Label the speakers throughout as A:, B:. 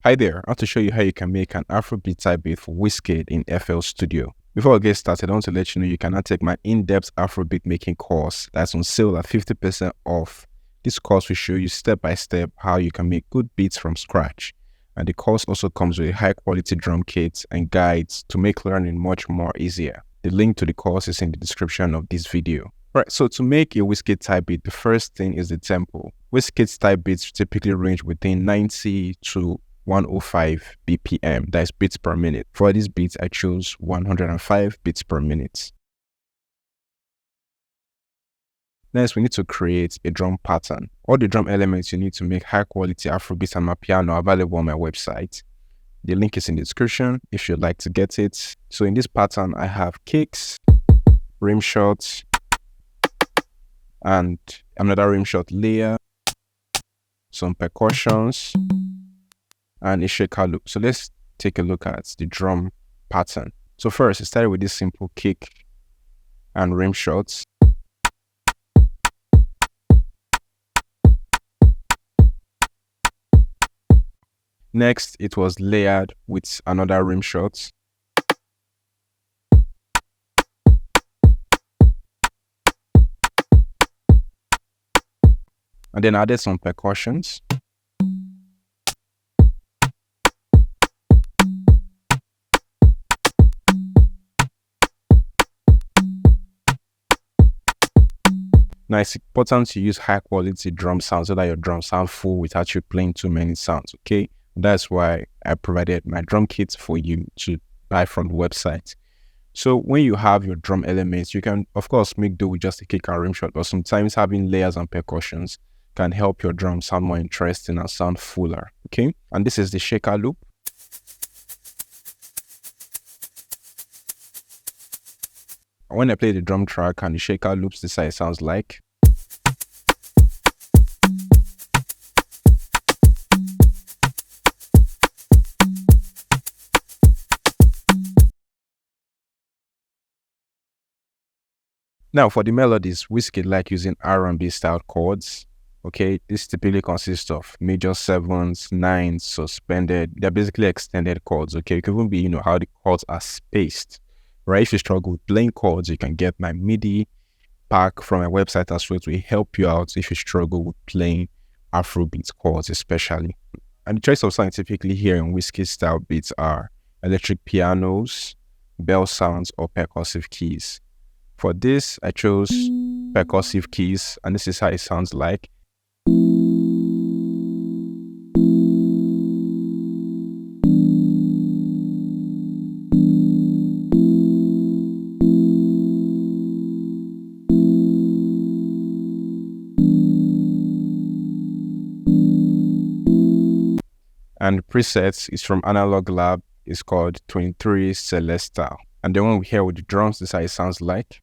A: Hi there, I want to show you how you can make an Afrobeat type beat for Wizkid in FL Studio. Before I get started, I want to let you know you can now take my in-depth Afrobeat making course that's on sale at 50% off. This course will show you step by step how you can make good beats from scratch. And the course also comes with a high quality drum kit and guides to make learning much more easier. The link to the course is in the description of this video. Right, so to make a Wizkid type beat, the first thing is the tempo. Wizkid's type beats typically range within 90 to 105 BPM, that is beats per minute. For these beats, I chose 105 beats per minute. Next, we need to create a drum pattern. All the drum elements you need to make high quality Afrobeats and my piano are available on my website. The link is in the description if you'd like to get it. So in this pattern, I have kicks, rim shots, and another rim shot layer, some percussions, and a shaker loop. So let's take a look at the drum pattern. So first, I started with this simple kick and rim shots. Next, it was layered with another rim shot. And then added some percussions. Now, it's important to use high quality drum sounds so that your drums sound full without you playing too many sounds, okay? That's why I provided my drum kit for you to buy from the website. So when you have your drum elements, you can, of course, make do with just a kick and rim shot, but sometimes having layers and percussions can help your drum sound more interesting and sound fuller, okay? And this is the shaker loop. When I play the drum track and the shaker loops, this is how it sounds like. Now for the melodies, Wizkid like using R&B style chords. Okay, this typically consists of major sevens, nines, suspended. They're basically extended chords. Okay, it can even be, how the chords are spaced. Right? If you struggle with playing chords, you can get my MIDI pack from my website as well to help you out if you struggle with playing Afrobeat chords, especially. And the choice of sound typically here in Wizkid style beats are electric pianos, bell sounds, or percussive keys. For this, I chose percussive keys, and this is how it sounds like. And the presets is from Analog Lab. It's called 23 Celestial. And the one we hear with the drums, this is how it sounds like.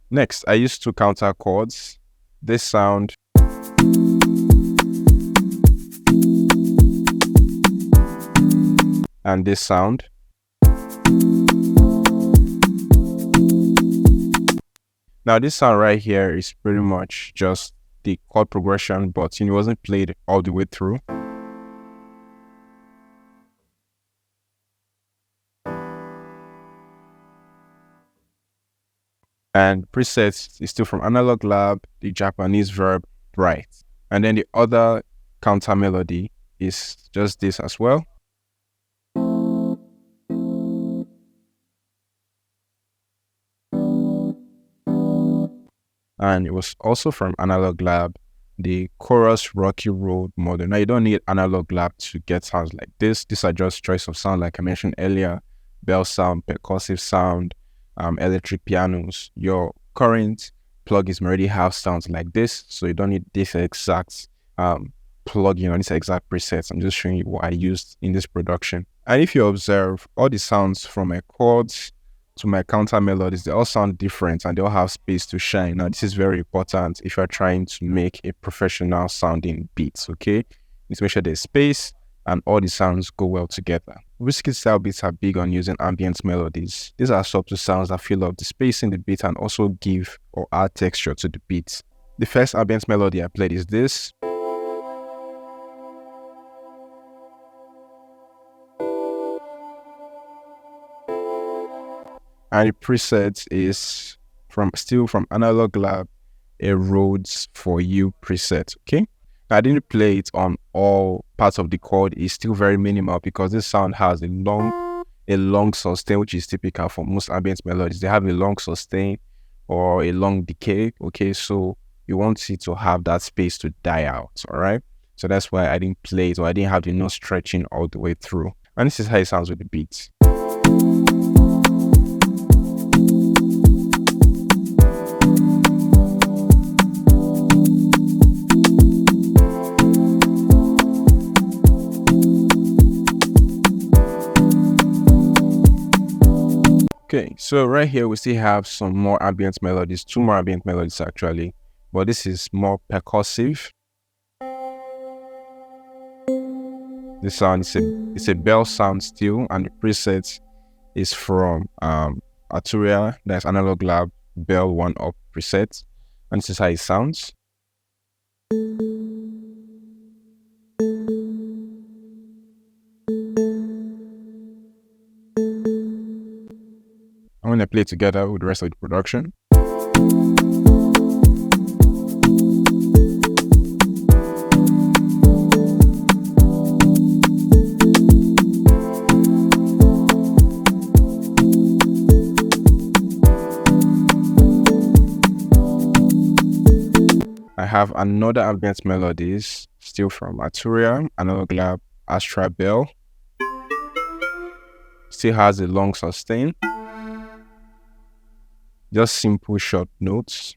A: Next, I used two counter chords. This sound and this sound. Now this sound right here is pretty much just the chord progression, but it wasn't played all the way through. And presets is still from Analog Lab, the Japanese verb bright. And then the other counter melody is just this as well. And it was also from Analog Lab, the chorus Rocky Road model. Now you don't need Analog Lab to get sounds like this. These are just choice of sound like I mentioned earlier, bell sound, percussive sound, electric pianos. Your current plugins already have sounds like this, so you don't need this exact plugin or this exact presets. I'm just showing you what I used in this production. And if you observe, all the sounds from my chords to my counter melodies, they all sound different and they all have space to shine. Now this is very important if you're trying to make a professional sounding beats, okay? You need to make sure there's space and all the sounds go well together. Wizkid style beats are big on using ambient melodies. These are subtle sounds that fill up the space in the beat and also give or add texture to the beat. The first ambient melody I played is this. And the preset is still from Analog Lab, a Rhodes for You preset. Okay, I didn't play it on all parts of the chord. It's still very minimal because this sound has a long sustain, which is typical for most ambient melodies. They have a long sustain or a long decay. Okay, so you want it to have that space to die out. All right, so that's why I didn't play it, or I didn't have the note stretching all the way through. And this is how it sounds with the beat. Okay, so right here we still have some more ambient melodies, 2 more ambient melodies actually, but this is more percussive. The sound is a bell sound still, and the preset is from Arturia, that's Analog Lab Bell 1-Up preset, and this is how it sounds. I'm going to play it together with the rest of the production. I have another ambient melodies, still from Arturia, Analog Lab, Astra Bell. Still has a long sustain. Just simple short notes.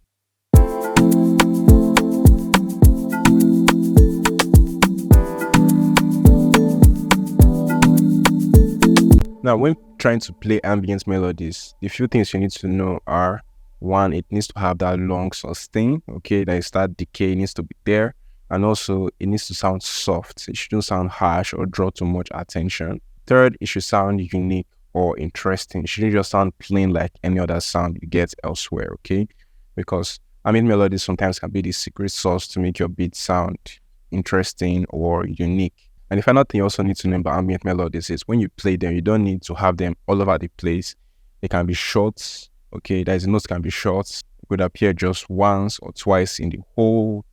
A: Now, when trying to play ambient melodies, the few things you need to know are, 1, it needs to have that long sustain, okay, that is that decay needs to be there, and also it needs to sound soft. It shouldn't sound harsh or draw too much attention. 3rd, it should sound unique or interesting. It shouldn't just sound plain like any other sound you get elsewhere, okay? Because ambient melodies sometimes can be the secret sauce to make your beat sound interesting or unique. And the final thing you also need to know about ambient melodies is when you play them, you don't need to have them all over the place. They can be short, okay? That is, the notes can be short. It could appear just once or twice in the whole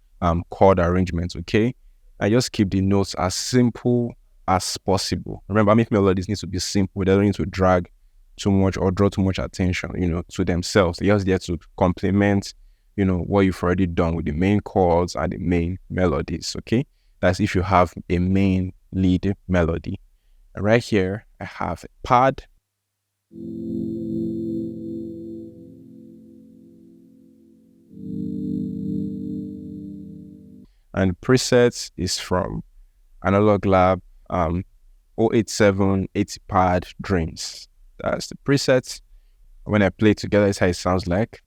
A: chord arrangement, okay? And just keep the notes as simple as possible. Remember, ambient melodies need to be simple. They don't need to drag too much or draw too much attention, to themselves. They're just there to complement, what you've already done with the main chords and the main melodies, okay? That's if you have a main lead melody. And right here, I have a pad. And the preset is from Analog Lab 087 80 pad Dreams. That's the preset. When I play it together, it's how it sounds like.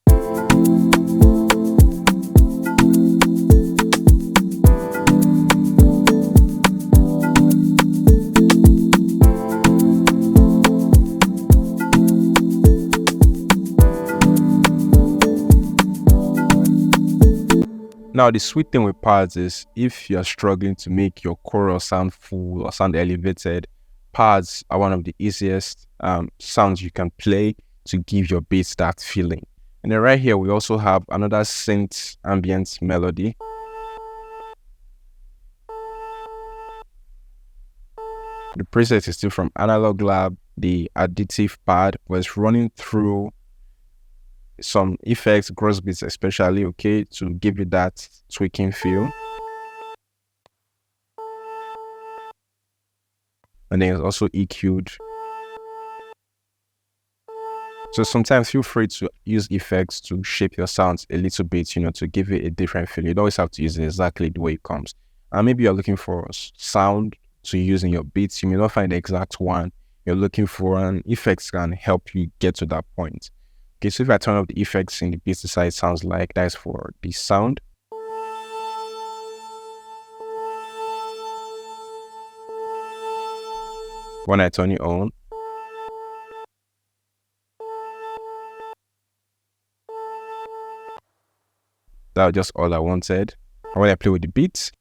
A: Now, the sweet thing with pads is if you're struggling to make your chorus sound full or sound elevated, pads are one of the easiest sounds you can play to give your beats that feeling. And then right here, we also have another synth ambient melody. The preset is still from Analog Lab. The additive pad was running through some effects, gross beats especially, okay, to give you that tweaking feel. And then it's also EQ'd. So sometimes feel free to use effects to shape your sounds a little bit, to give it a different feel. You don't always have to use it exactly the way it comes. And maybe you're looking for a sound to use in your beats. You may not find the exact one you're looking for, and effects can help you get to that point. Okay, so if I turn up the effects in the beat, this is how it sounds like. That's for the sound. When I turn it on, that was just all I wanted. And when I play with the beats,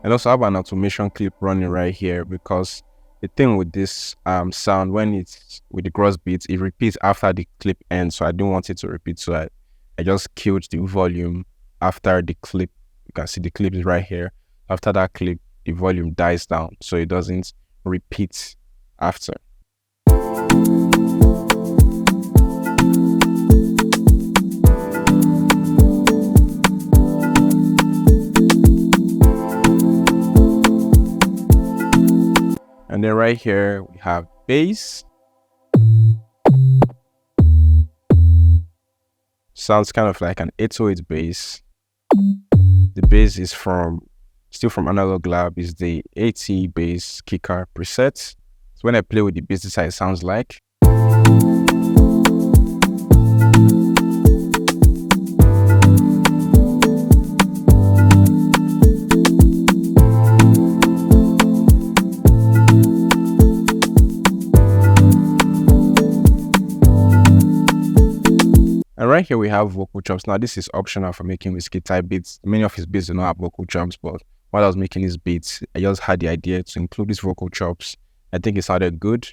A: and also I have an automation clip running right here, because the thing with this sound, when it's with the cross beats, it repeats after the clip ends, so I didn't want it to repeat, so I just killed the volume after the clip. You can see the clip is right here. After that clip, the volume dies down, so it doesn't repeat after. And then right here, we have bass. Sounds kind of like an 808 bass. The bass is still from Analog Lab, is the AT bass kicker preset. So when I play with the bass, this is how it sounds like. And right here we have vocal chops. Now this is optional for making Wizkid type beats. Many of his beats do not have vocal chops, but while I was making his beats, I just had the idea to include these vocal chops. I think it sounded good.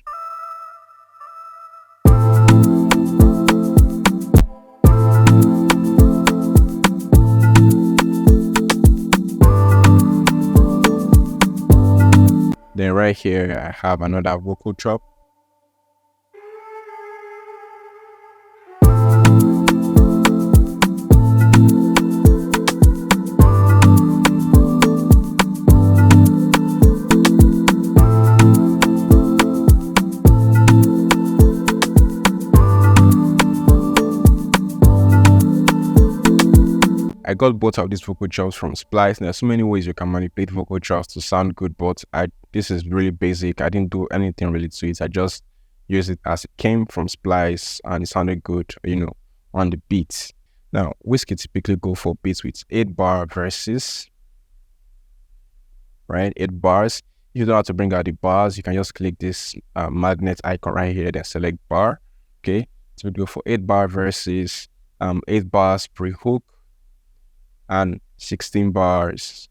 A: Then right here I have another vocal chop. I got both of these vocal chops from Splice. There's so many ways you can manipulate vocal chops to sound good, but this is really basic. I didn't do anything really to it. I just used it as it came from Splice, and it sounded good, on the beats. Now, Wizkid typically go for beats with 8-bar verses, right? 8 bars. If you don't have to bring out the bars, you can just click this magnet icon right here, then select bar. Okay, so we go for 8-bar verses, 8 bars pre-hook, and 16 bars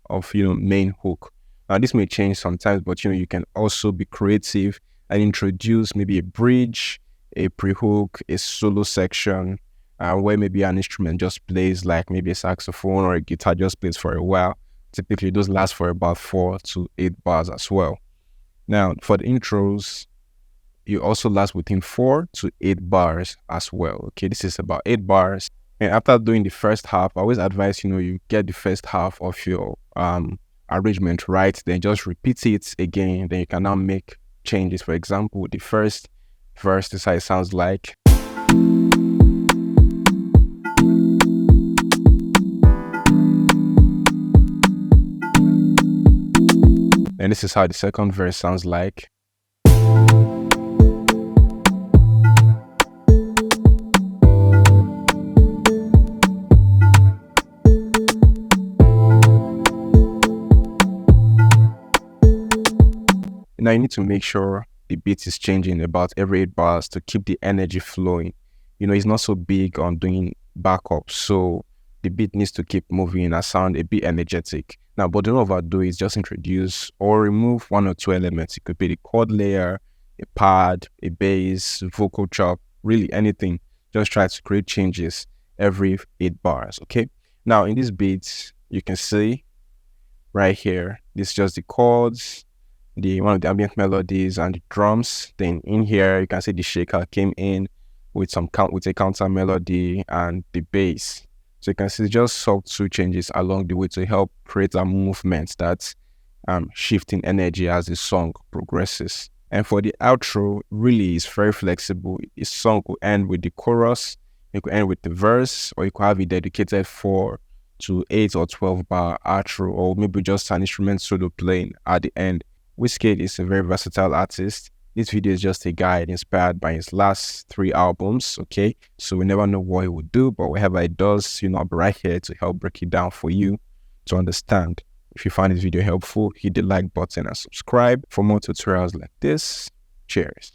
A: of main hook. Now this may change sometimes, but you can also be creative and introduce maybe a bridge, a pre-hook, a solo section, where maybe an instrument just plays, like maybe a saxophone or a guitar just plays for a while. Typically those last for about 4 to 8 bars as well. Now for the intros, you also last within 4 to 8 bars as well. Okay, this is about 8 bars. And after doing the first half, I always advise, you get the first half of your arrangement right, then just repeat it again. Then you can now make changes. For example, the first verse, this is how it sounds like. And this is how the second verse sounds like. Now you need to make sure the beat is changing about every 8 bars to keep the energy flowing. It's not so big on doing backup, so the beat needs to keep moving and sound a bit energetic. Now, but don't overdo it. Just introduce or remove 1 or 2 elements. It could be the chord layer, a pad, a bass, vocal chop, really anything. Just try to create changes every 8 bars, okay? Now, in this beat, you can see right here, this is just the chords, one of the ambient melodies and the drums. Then in here you can see the shaker came in with a counter melody and the bass. So you can see just subtle changes along the way to help create a movement that's shifting energy as the song progresses. And for the outro, really is very flexible. The song could end with the chorus, it could end with the verse, or you could have a dedicated 4 to 8 or 12 bar outro, or maybe just an instrument solo playing at the end. Wizkid is a very versatile artist. This video is just a guide inspired by his last 3 albums, okay? So we never know what he would do, but whatever he does, I'll be right here to help break it down for you. to understand. If you find this video helpful, hit the like button and subscribe for more tutorials like this. Cheers.